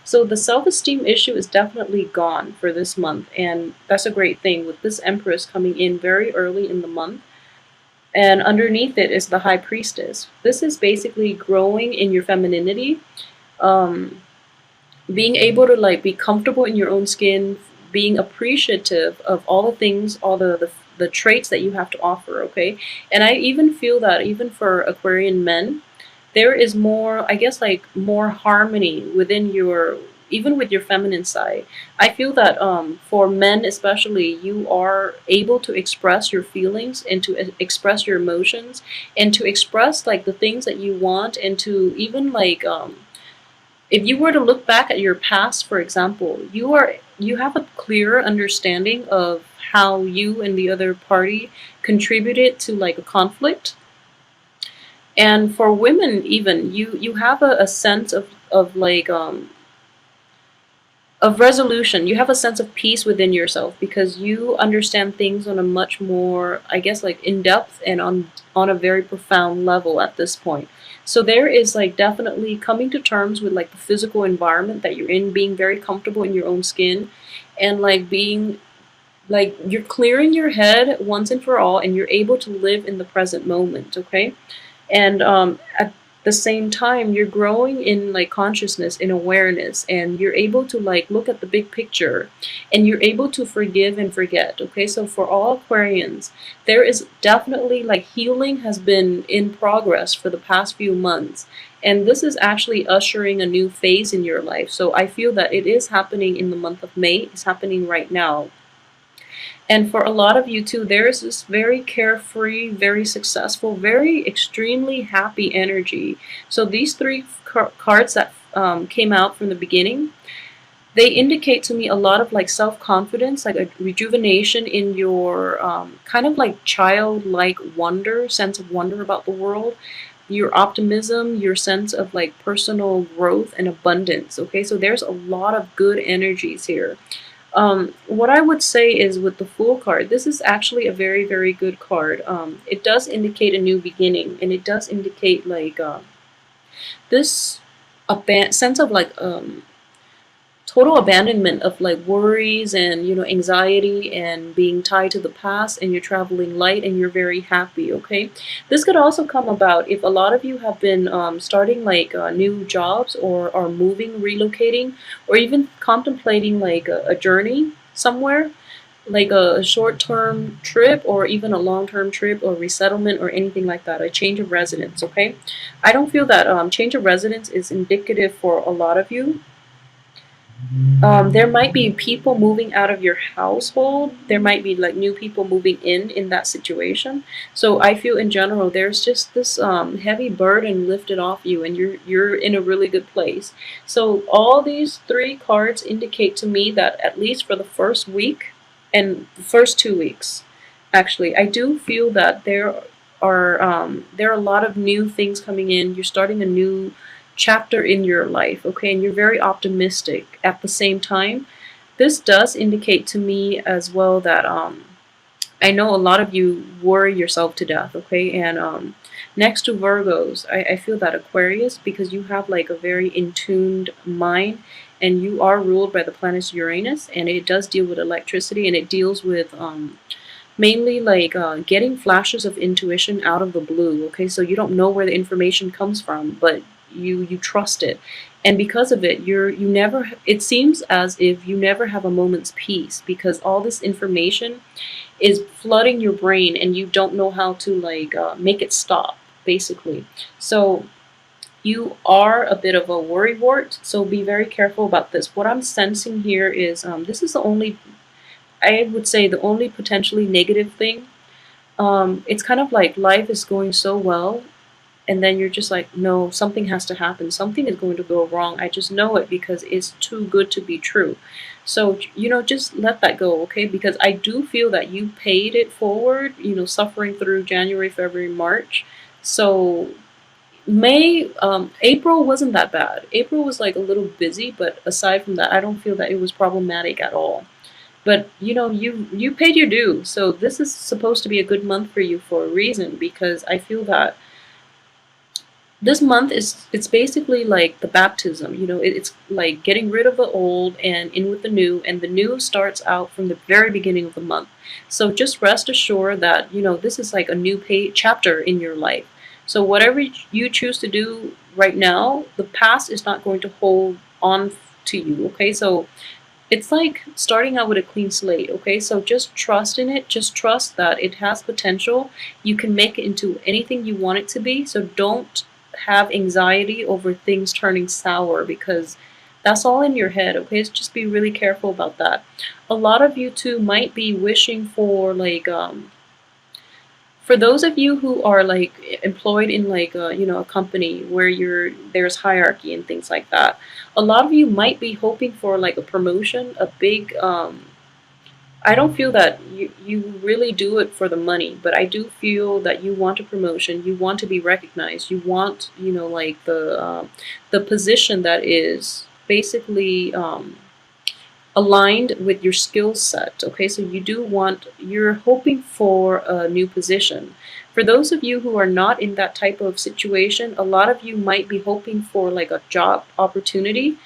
So the self-esteem issue is definitely gone for this month, and that's a great thing with this Empress coming in very early in the month. And underneath it is the High Priestess. This is basically growing in your femininity, um, being able to like be comfortable in your own skin, being appreciative of all the things, all the traits that you have to offer, okay? And I even feel that even for Aquarian men, there is more, I guess, like more harmony within your, even with your feminine side. I feel that for men especially, you are able to express your feelings and to express your emotions and to express like the things that you want, and to even like if you were to look back at your past, for example, you have a clearer understanding of how you and the other party contributed to like a conflict. And for women, even you have a sense of like of resolution. You have a sense of peace within yourself because you understand things on a much more, I guess, like in depth and on a very profound level at this point. So there is like definitely coming to terms with like the physical environment that you're in, being very comfortable in your own skin, and like being like you're clearing your head once and for all, and you're able to live in the present moment, okay? And at the same time, you're growing in like consciousness, in awareness, and you're able to like look at the big picture, and you're able to forgive and forget, okay? So for all Aquarians, there is definitely like healing has been in progress for the past few months, and this is actually ushering a new phase in your life. So I feel that it is happening in the month of May. It's happening right now. And for a lot of you too, there is this very carefree, very successful, very extremely happy energy. So these three cards that came out from the beginning, they indicate to me a lot of like self-confidence, like a rejuvenation in your kind of like childlike wonder, sense of wonder about the world, your optimism, your sense of like personal growth and abundance. Okay, so there's a lot of good energies here. What I would say is with the Fool card, this is actually a very, very good card. It does indicate a new beginning, and it does indicate like this sense of like total abandonment of like worries and anxiety and being tied to the past, and you're traveling light and you're very happy. Okay, this could also come about if a lot of you have been starting like new jobs, or are moving, relocating, or even contemplating like a journey somewhere, like a short-term trip or even a long-term trip or resettlement or anything like that, a change of residence. Okay, I don't feel that change of residence is indicative for a lot of you. There might be people moving out of your household. There might be like new people moving in that situation. So I feel in general there's just this heavy burden lifted off you, and you're in a really good place. So all these three cards indicate to me that at least for the first week and the first 2 weeks, actually, I do feel that there are a lot of new things coming in. You're starting a new chapter in your life, okay, and you're very optimistic at the same time. This does indicate to me as well that I know a lot of you worry yourself to death, okay, and next to Virgos, I feel that Aquarius, because you have like a very in-tuned mind, and you are ruled by the planet Uranus, and it does deal with electricity, and it deals with mainly like getting flashes of intuition out of the blue, okay, so you don't know where the information comes from, but you trust it, and because of it you never, it seems as if you never have a moment's peace, because all this information is flooding your brain and you don't know how to like make it stop, basically. So you are a bit of a worrywart, so be very careful about this. What I'm sensing here is this is the only, I would say, the only potentially negative thing. It's kind of like life is going so well, and then you're just like, no, something has to happen. Something is going to go wrong. I just know it because it's too good to be true. So, just let that go, okay? Because I do feel that you paid it forward, suffering through January, February, March. So April wasn't that bad. April was like a little busy, but aside from that, I don't feel that it was problematic at all. But you paid your due. So this is supposed to be a good month for you for a reason, because I feel that This month is, it's basically like the baptism, it's like getting rid of the old and in with the new, and the new starts out from the very beginning of the month. So just rest assured that this is like a new chapter in your life. So whatever you choose to do right now, the past is not going to hold on to you. Okay, so it's like starting out with a clean slate. Okay, so just trust in it, just trust that it has potential. You can make it into anything you want it to be. So don't have anxiety over things turning sour, because that's all in your head. Okay, so just be really careful about that. A lot of you too might be wishing for like for those of you who are like employed in like a company where there's hierarchy and things like that, a lot of you might be hoping for like a promotion, a big I don't feel that you really do it for the money, but I do feel that you want a promotion, you want to be recognized, you want, like the position that is basically aligned with your skill set. Okay, so you're hoping for a new position. For those of you who are not in that type of situation, a lot of you might be hoping for like a job opportunity.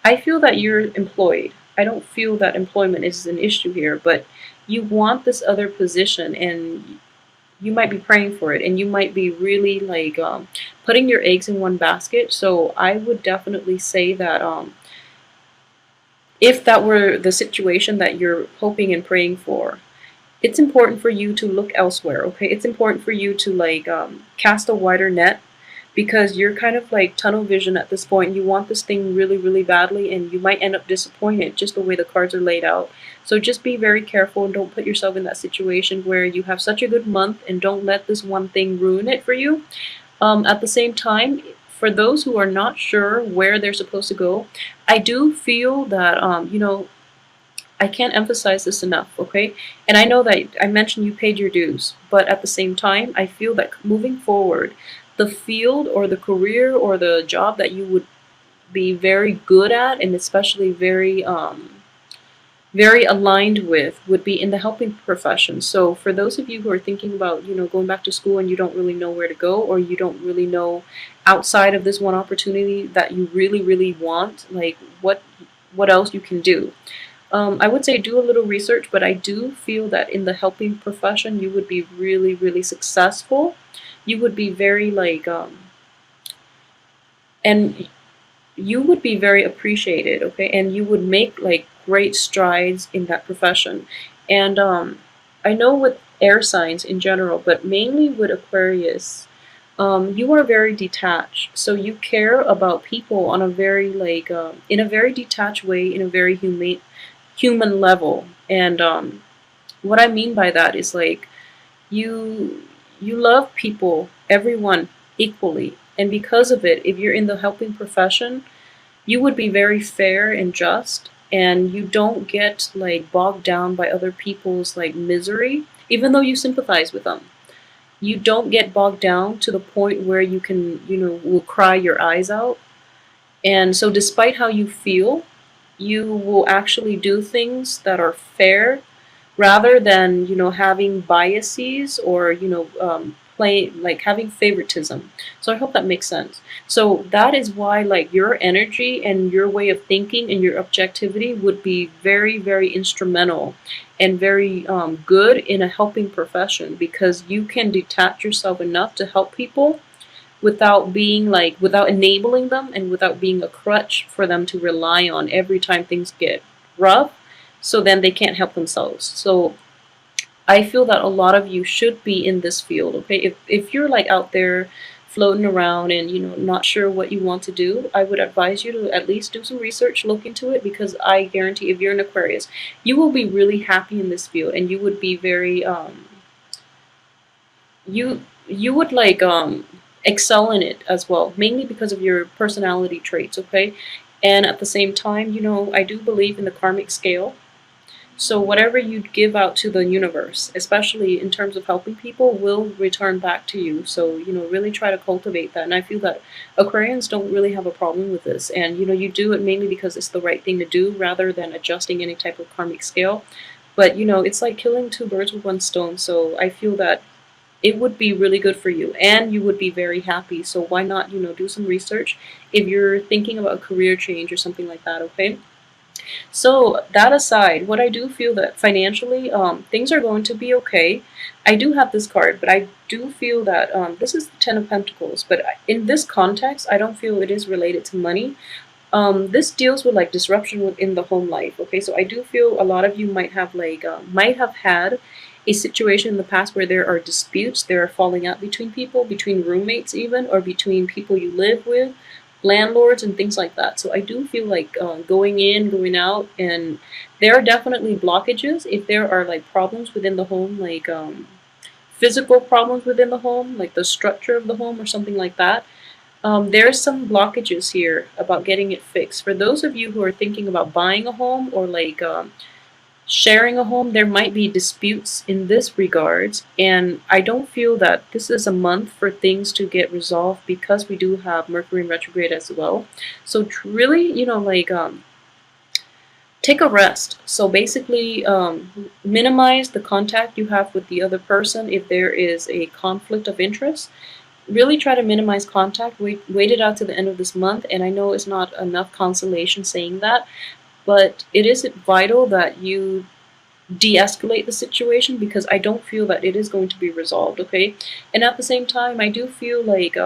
I feel that you're employed. I don't feel that employment is an issue here, but you want this other position, and you might be praying for it, and you might be really like putting your eggs in one basket. So I would definitely say that if that were the situation that you're hoping and praying for, it's important for you to look elsewhere. Okay, it's important for you to like cast a wider net, because you're kind of like tunnel vision at this point. You want this thing really, really badly, and you might end up disappointed just the way the cards are laid out. So just be very careful and don't put yourself in that situation where you have such a good month and don't let this one thing ruin it for you. At the same time, for those who are not sure where they're supposed to go, I do feel that, I can't emphasize this enough, okay? And I know that I mentioned you paid your dues, but at the same time, I feel that moving forward, the field or the career or the job that you would be very good at, and especially very aligned with, would be in the helping profession. So for those of you who are thinking about, going back to school and you don't really know where to go, or you don't really know outside of this one opportunity that you really, really want, like what else you can do. I would say do a little research, but I do feel that in the helping profession, you would be really, really successful. You would be very like, and you would be very appreciated, okay? And you would make like great strides in that profession. And I know with air signs in general, but mainly with Aquarius, you are very detached. So you care about people on a very like, in a very detached way, in a very human level. And what I mean by that is like you you love people, everyone equally. And because of it, if you're in the helping profession, you would be very fair and just, and you don't get like bogged down by other people's like misery, even though you sympathize with them. You don't get bogged down to the point where you can, will cry your eyes out. And so despite how you feel, you will actually do things that are fair, rather than having biases, or play like having favoritism. So I hope that makes sense. So that is why like your energy and your way of thinking and your objectivity would be very, very instrumental and very good in a helping profession, because you can detach yourself enough to help people without being like, without enabling them, and without being a crutch for them to rely on every time things get rough, so then they can't help themselves. So I feel that a lot of you should be in this field, okay? If you're like out there floating around and not sure what you want to do, I would advise you to at least do some research, look into it, because I guarantee if you're an Aquarius, you will be really happy in this field, and you would be very you would like excel in it as well, mainly because of your personality traits, okay? And at the same time, I do believe in the karmic scale. So whatever you give out to the universe, especially in terms of helping people, will return back to you. So, really try to cultivate that. And I feel that Aquarians don't really have a problem with this. And, you do it mainly because it's the right thing to do, rather than adjusting any type of karmic scale. But, it's like killing two birds with one stone. So I feel that it would be really good for you and you would be very happy. So why not, do some research if you're thinking about a career change or something like that, okay? So that aside, what I do feel that financially, things are going to be okay. I do have this card, but I do feel that this is the Ten of Pentacles. But in this context, I don't feel it is related to money. This deals with like disruption within the home life. Okay, so I do feel a lot of you might have had a situation in the past where there are disputes, there are falling out between people, between roommates even, or between people you live with, landlords and things like that. So I do feel like going in, going out, and there are definitely blockages if there are like problems within the home, like physical problems within the home, like the structure of the home or something like that. There's some blockages here about getting it fixed. For those of you who are thinking about buying a home or like sharing a home, there might be disputes in this regards, and I don't feel that this is a month for things to get resolved because we do have Mercury in retrograde as well. So really, take a rest. So basically, minimize the contact you have with the other person if there is a conflict of interest. Really try to minimize contact. Wait it out to the end of this month, and I know it's not enough consolation saying that, but it is vital that you de-escalate the situation because I don't feel that it is going to be resolved, okay? And at the same time, I do feel like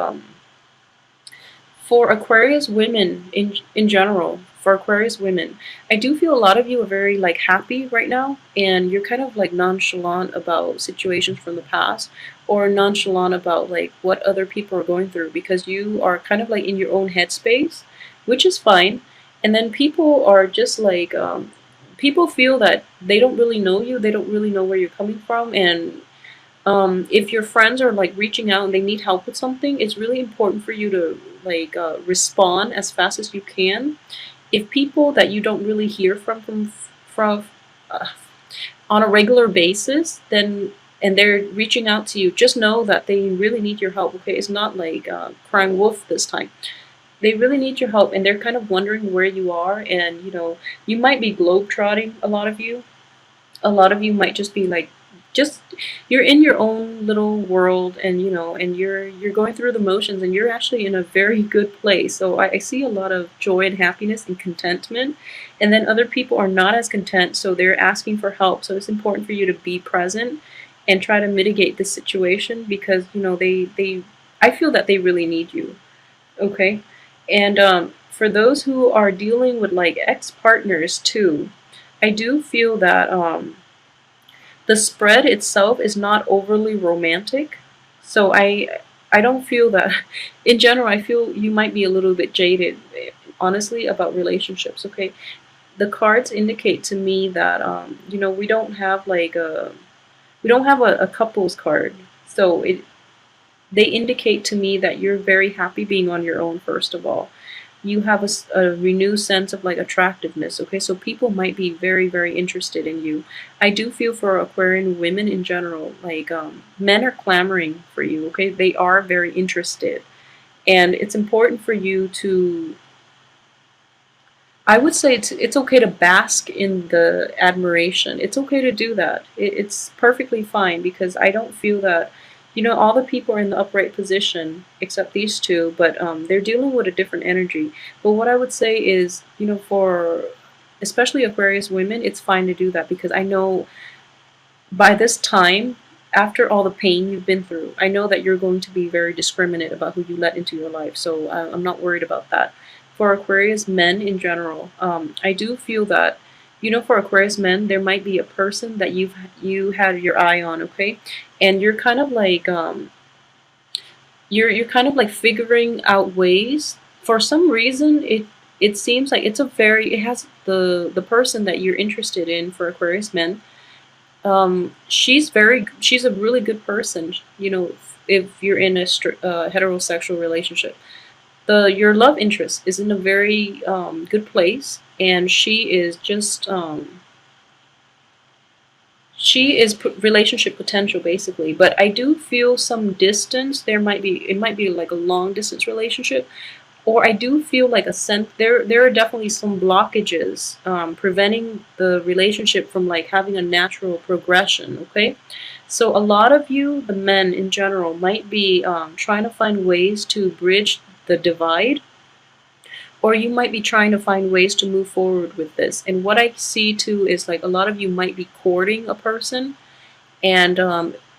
for Aquarius women in general, for Aquarius women, I do feel a lot of you are very like happy right now, and you're kind of like nonchalant about situations from the past, or nonchalant about like what other people are going through because you are kind of like in your own headspace, which is fine. And then people are just like people feel that they don't really know you, they don't really know where you're coming from, and if your friends are like reaching out and they need help with something, it's really important for you to like respond as fast as you can. If people that you don't really hear from uh, on a regular basis, then and they're reaching out to you, just know that they really need your help. Okay, it's not like crying wolf this time. They really need your help, and they're kind of wondering where you are, and you might be globetrotting. A lot of you might just be like just you're in your own little world, and and you're going through the motions, and you're actually in a very good place. So I see a lot of joy and happiness and contentment, and then other people are not as content, so they're asking for help. So it's important for you to be present and try to mitigate the situation because they I feel that they really need you, okay? And for those who are dealing with like ex-partners too, I do feel that the spread itself is not overly romantic. So I don't feel that in general I feel you might be a little bit jaded honestly about relationships, okay? The cards indicate to me that we don't have a couples card. So they indicate to me that you're very happy being on your own, first of all. You have a renewed sense of like attractiveness, okay? So people might be very, very interested in you. I do feel for Aquarian women in general, like men are clamoring for you, okay? They are very interested. And it's important for you to, I would say it's okay to bask in the admiration. It's okay to do that. It's perfectly fine because I don't feel that, all the people are in the upright position except these two, but they're dealing with a different energy. But what I would say is, for especially Aquarius women, it's fine to do that because I know by this time, after all the pain you've been through, I know that you're going to be very discriminate about who you let into your life. So I'm not worried about that. For Aquarius men in general, I do feel that, for Aquarius men, there might be a person that you had your eye on, okay, and you're kind of like you're kind of like figuring out ways. For some reason, it seems like it has the person that you're interested in for Aquarius men. She's a really good person. If you're in a heterosexual relationship, your love interest is in a very good place, and she is relationship potential basically. But I do feel some distance. It might be like a long distance relationship, or I do feel like a sense there are definitely some blockages preventing the relationship from like having a natural progression. Okay, so a lot of you, the men in general, might be trying to find ways to bridge the divide, or you might be trying to find ways to move forward with this. And what I see too is like a lot of you might be courting a person, and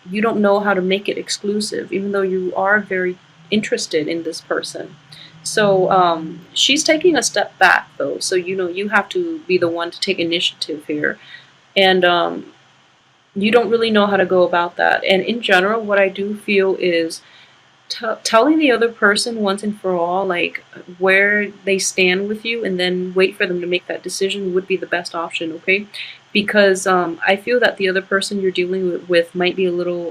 you don't know how to make it exclusive, even though you are very interested in this person. So she's taking a step back though, so you know you have to be the one to take initiative here, and you don't really know how to go about that. And in general, what I do feel is telling the other person once and for all like where they stand with you, and then wait for them to make that decision would be the best option. Okay, because I feel that the other person you're dealing with might be a little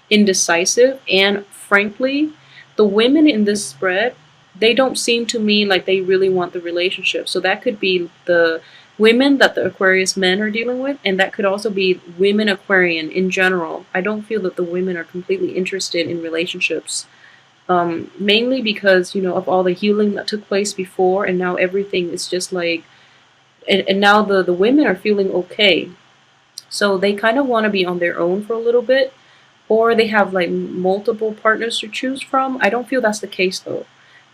indecisive, and frankly the women in this spread, they don't seem to me like they really want the relationship. So that could be the women that the Aquarius men are dealing with, and that could also be women Aquarian in general. I don't feel that the women are completely interested in relationships, mainly because you know of all the healing that took place before, and now everything is just like, and now the women are feeling okay, so they kind of want to be on their own for a little bit, or they have like multiple partners to choose from. I don't feel that's the case though.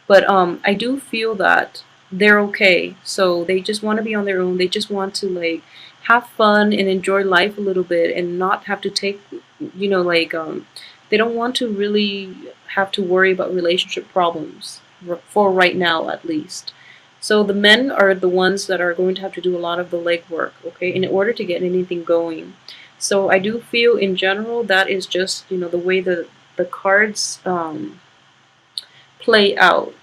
But I do feel that they're okay. So they just want to be on their own. They just want to like have fun and enjoy life a little bit and not have to take, you know, like they don't want to really have to worry about relationship problems for right now at least. So the men are the ones that are going to have to do a lot of the legwork, okay, in order to get anything going. So I do feel in general that is just, you know, the way the cards play out.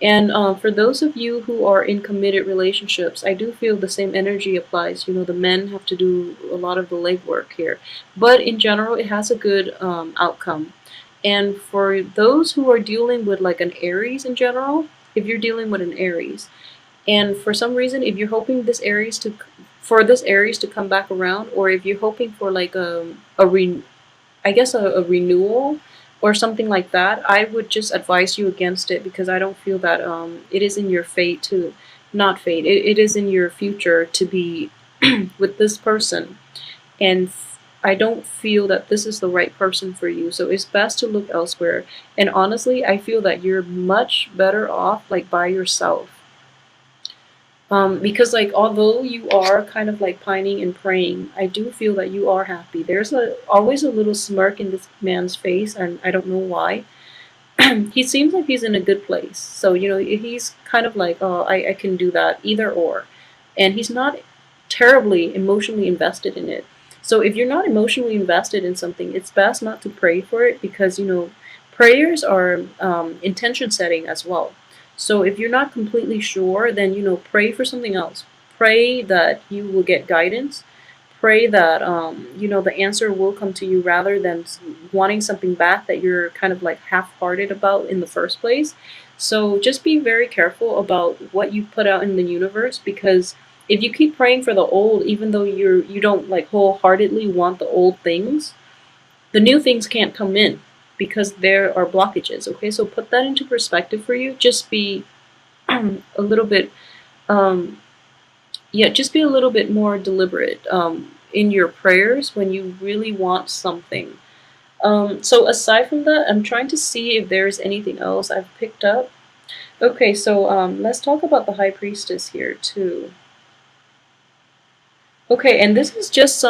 And for those of you who are in committed relationships, I do feel the same energy applies. You know, the men have to do a lot of the legwork here. But in general, it has a good outcome. And for those who are dealing with like an Aries in general, if you're dealing with an Aries, and for some reason, if you're hoping this Aries to come back around, or if you're hoping for like a renewal or something like that, I would just advise you against it, because I don't feel that it is in your fate to, not fate, it is in your future to be with this person. And I don't feel that this is the right person for you. So it's best to look elsewhere. And honestly, I feel that you're much better off like by yourself. Because like although you are kind of like pining and praying, I do feel that you are happy. There's always a little smirk in this man's face, and I don't know why. He seems like he's in a good place. So you know he's kind of like, oh, I can do that, either or, and he's not terribly emotionally invested in it. So if you're not emotionally invested in something, it's best not to pray for it, because you know prayers are intention setting as well. So if you're not completely sure, then you know pray for something else. Pray that you will get guidance. Pray that you know the answer will come to you, rather than wanting something back that you're kind of like half-hearted about in the first place. So just be very careful about what you put out in the universe, because if you keep praying for the old, even though you don't like wholeheartedly want the old things, the new things can't come in because there are blockages. Okay, so put that into perspective for you. Just be a little bit, um, yeah, just be a little bit more deliberate in your prayers when you really want something. So aside from that, I'm trying to see if there's anything else I've picked up. Okay, so let's talk about the High Priestess here too. Okay, and this is just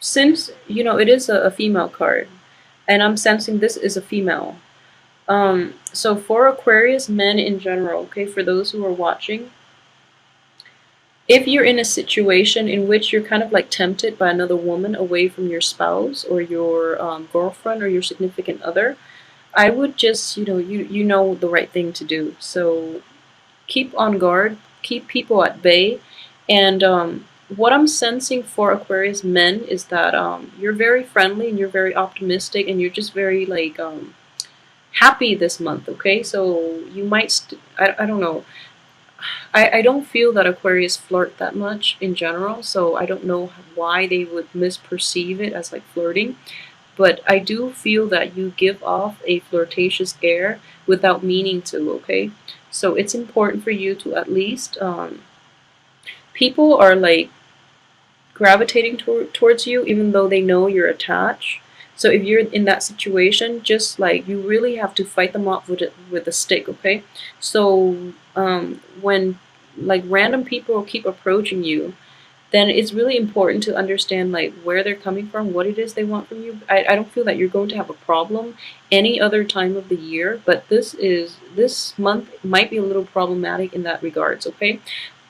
since you know it is a female card, and I'm sensing this is a female. So for Aquarius men in general, okay, for those who are watching, if you're in a situation in which you're kind of like tempted by another woman away from your spouse or your girlfriend or your significant other, I would just, you know the right thing to do. So keep on guard, keep people at bay, and what I'm sensing for Aquarius men is that you're very friendly and you're very optimistic and you're just very like happy this month. Okay, so you might I don't know. I don't feel that Aquarius flirt that much in general, so I don't know why they would misperceive it as like flirting. but I do feel that you give off a flirtatious air without meaning to, okay? So it's important for you to at least, people are like gravitating towards you even though they know you're attached. So if you're in that situation, just like you really have to fight them off with a stick, okay? So when like random people keep approaching you, then it's really important to understand like where they're coming from, what it is they want from you. I don't feel that you're going to have a problem any other time of the year, but this month might be a little problematic in that regards, okay?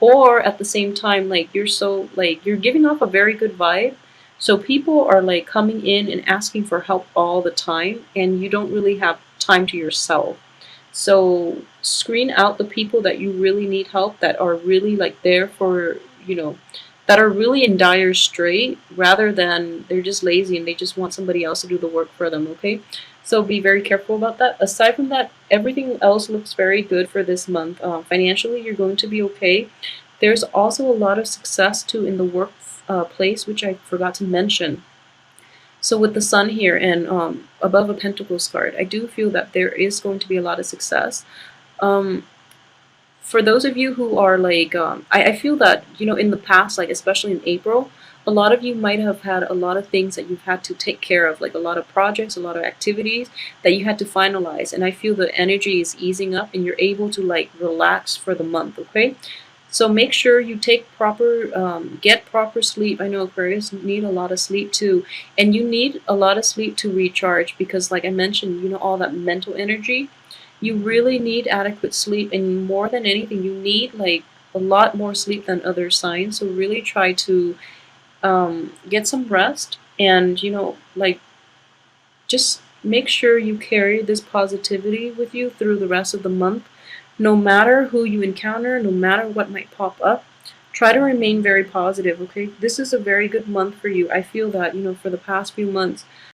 Or at the same time, like you're so like you're giving off a very good vibe. So people are like coming in and asking for help all the time, and you don't really have time to yourself. So screen out the people that you really need help, that are really like there for, you know, that are really in dire strait, rather than they're just lazy and they just want somebody else to do the work for them, okay? So be very careful about that. Aside from that, everything else looks very good for this month. Financially, you're going to be okay. There's also a lot of success too in the work place, which I forgot to mention. So with the sun here and above a Pentacles card, I do feel that there is going to be a lot of success. Um, for those of you who are like, I feel that, you know, in the past, like especially in April, a lot of you might have had a lot of things that you've had to take care of, like a lot of projects, a lot of activities that you had to finalize. And I feel the energy is easing up and you're able to like relax for the month, okay? So make sure you take proper, get proper sleep. I know Aquarius need a lot of sleep too. And you need a lot of sleep to recharge because like I mentioned, you know, all that mental energy, you really need adequate sleep, and more than anything, you need like a lot more sleep than other signs. So really try to get some rest, and you know, like just make sure you carry this positivity with you through the rest of the month. No matter who you encounter, no matter what might pop up, try to remain very positive, okay? This is a very good month for you. I feel that, you know, for the past few months,